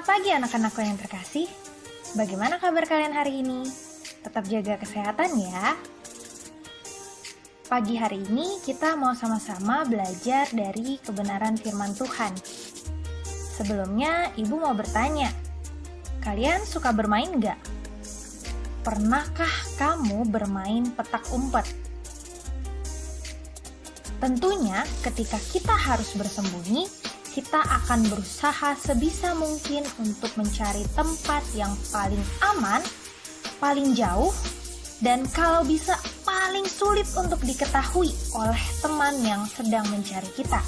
Selamat pagi anak-anakku yang terkasih. Bagaimana kabar kalian hari ini? Tetap jaga kesehatan ya. Pagi hari ini kita mau sama-sama belajar dari kebenaran firman Tuhan. Sebelumnya, Ibu mau bertanya, kalian suka bermain nggak? Pernahkah kamu bermain petak umpet? Tentunya ketika kita harus bersembunyi, kita akan berusaha sebisa mungkin untuk mencari tempat yang paling aman, paling jauh, dan kalau bisa paling sulit untuk diketahui oleh teman yang sedang mencari kita.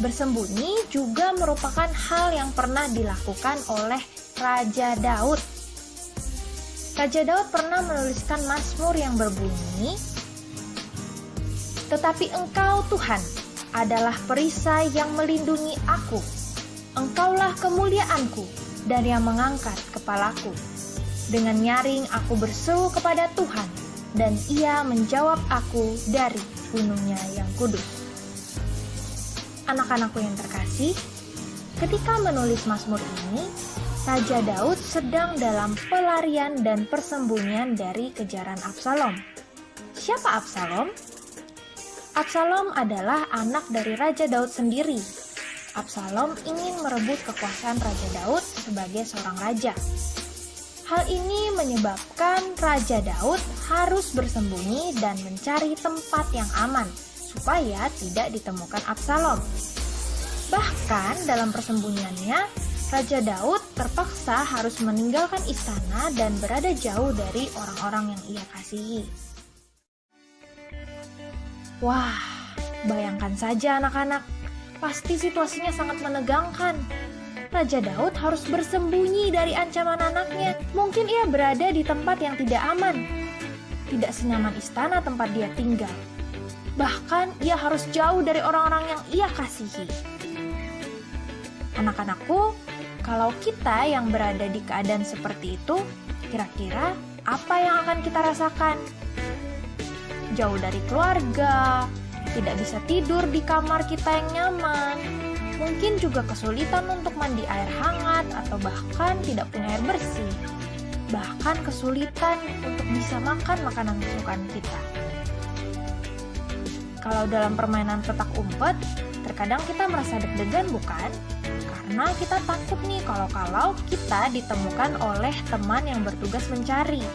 Bersembunyi juga merupakan hal yang pernah dilakukan oleh Raja Daud. Raja Daud pernah menuliskan mazmur yang berbunyi, "Tetapi Engkau Tuhan adalah perisai yang melindungi aku. Engkaulah kemuliaanku dan yang mengangkat kepalaku. Dengan nyaring aku berseru kepada Tuhan, dan Ia menjawab aku dari gunungnya yang kudus." Anak-anakku yang terkasih, ketika menulis mazmur ini, Raja Daud sedang dalam pelarian dan persembunyian dari kejaran Absalom. Siapa Absalom? Absalom adalah anak dari Raja Daud sendiri. Absalom ingin merebut kekuasaan Raja Daud sebagai seorang raja. Hal ini menyebabkan Raja Daud harus bersembunyi dan mencari tempat yang aman supaya tidak ditemukan Absalom. Bahkan dalam persembunyiannya, Raja Daud terpaksa harus meninggalkan istana dan berada jauh dari orang-orang yang ia kasihi. Wah, bayangkan saja anak-anak, pasti situasinya sangat menegangkan. Raja Daud harus bersembunyi dari ancaman anaknya. Mungkin ia berada di tempat yang tidak aman, tidak senyaman istana tempat dia tinggal. Bahkan ia harus jauh dari orang-orang yang ia kasihi. Anak-anakku, kalau kita yang berada di keadaan seperti itu, kira-kira apa yang akan kita rasakan? Jauh dari keluarga, tidak bisa tidur di kamar kita yang nyaman, mungkin juga kesulitan untuk mandi air hangat atau bahkan tidak punya air bersih, bahkan kesulitan untuk bisa makan makanan kesukaan kita. Kalau dalam permainan petak umpet, terkadang kita merasa deg-degan bukan? Karena kita takut nih kalau kita ditemukan oleh teman yang bertugas mencari.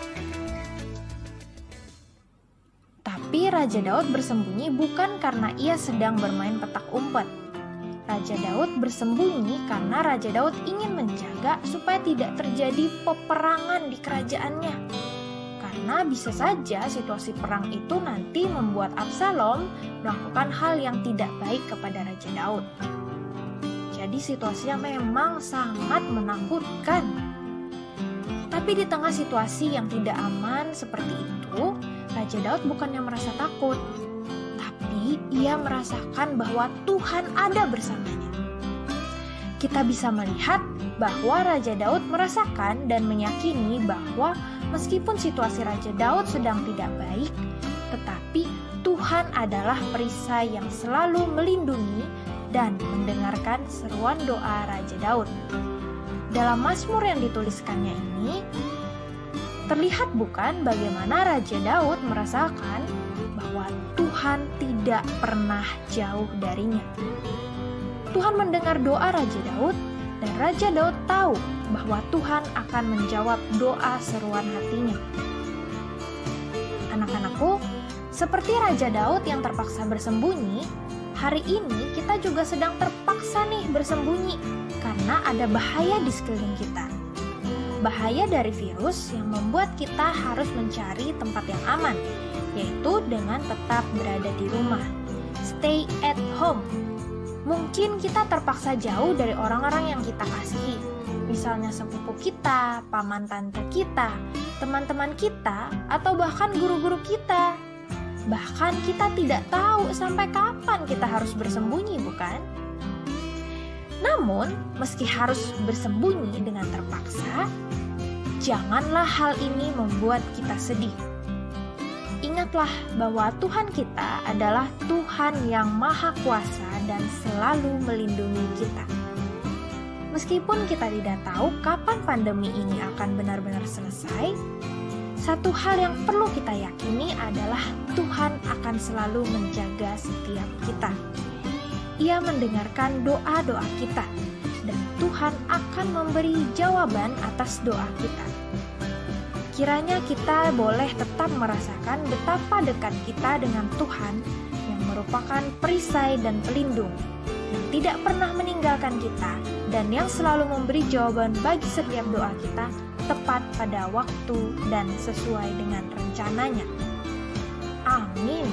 Tapi Raja Daud bersembunyi bukan karena ia sedang bermain petak umpet. Raja Daud bersembunyi karena Raja Daud ingin menjaga supaya tidak terjadi peperangan di kerajaannya. Karena bisa saja situasi perang itu nanti membuat Absalom melakukan hal yang tidak baik kepada Raja Daud. Jadi situasinya memang sangat menakutkan. Tapi di tengah situasi yang tidak aman seperti itu, Raja Daud bukannya merasa takut, tapi ia merasakan bahwa Tuhan ada bersamanya. Kita bisa melihat bahwa Raja Daud merasakan dan meyakini bahwa meskipun situasi Raja Daud sedang tidak baik, tetapi Tuhan adalah perisai yang selalu melindungi dan mendengarkan seruan doa Raja Daud. Dalam mazmur yang dituliskannya ini, terlihat bukan bagaimana Raja Daud merasakan bahwa Tuhan tidak pernah jauh darinya. Tuhan mendengar doa Raja Daud, dan Raja Daud tahu bahwa Tuhan akan menjawab doa seruan hatinya. Anak-anakku, seperti Raja Daud yang terpaksa bersembunyi, hari ini kita juga sedang terpaksa nih bersembunyi karena ada bahaya di sekeliling kita. Bahaya dari virus yang membuat kita harus mencari tempat yang aman, yaitu dengan tetap berada di rumah. Stay at home. Mungkin kita terpaksa jauh dari orang-orang yang kita kasihi, misalnya sepupu kita, paman tante kita, teman-teman kita, atau bahkan guru-guru kita. Bahkan kita tidak tahu sampai kapan kita harus bersembunyi, bukan? Namun, meski harus bersembunyi dengan terpaksa, janganlah hal ini membuat kita sedih. Ingatlah bahwa Tuhan kita adalah Tuhan yang Maha Kuasa dan selalu melindungi kita. Meskipun kita tidak tahu kapan pandemi ini akan benar-benar selesai, satu hal yang perlu kita yakini adalah Tuhan akan selalu menjaga setiap kita. Ia mendengarkan doa-doa kita, dan Tuhan akan memberi jawaban atas doa kita. Kiranya kita boleh tetap merasakan betapa dekat kita dengan Tuhan yang merupakan perisai dan pelindung, yang tidak pernah meninggalkan kita, dan yang selalu memberi jawaban bagi setiap doa kita tepat pada waktu dan sesuai dengan rencananya. Amin.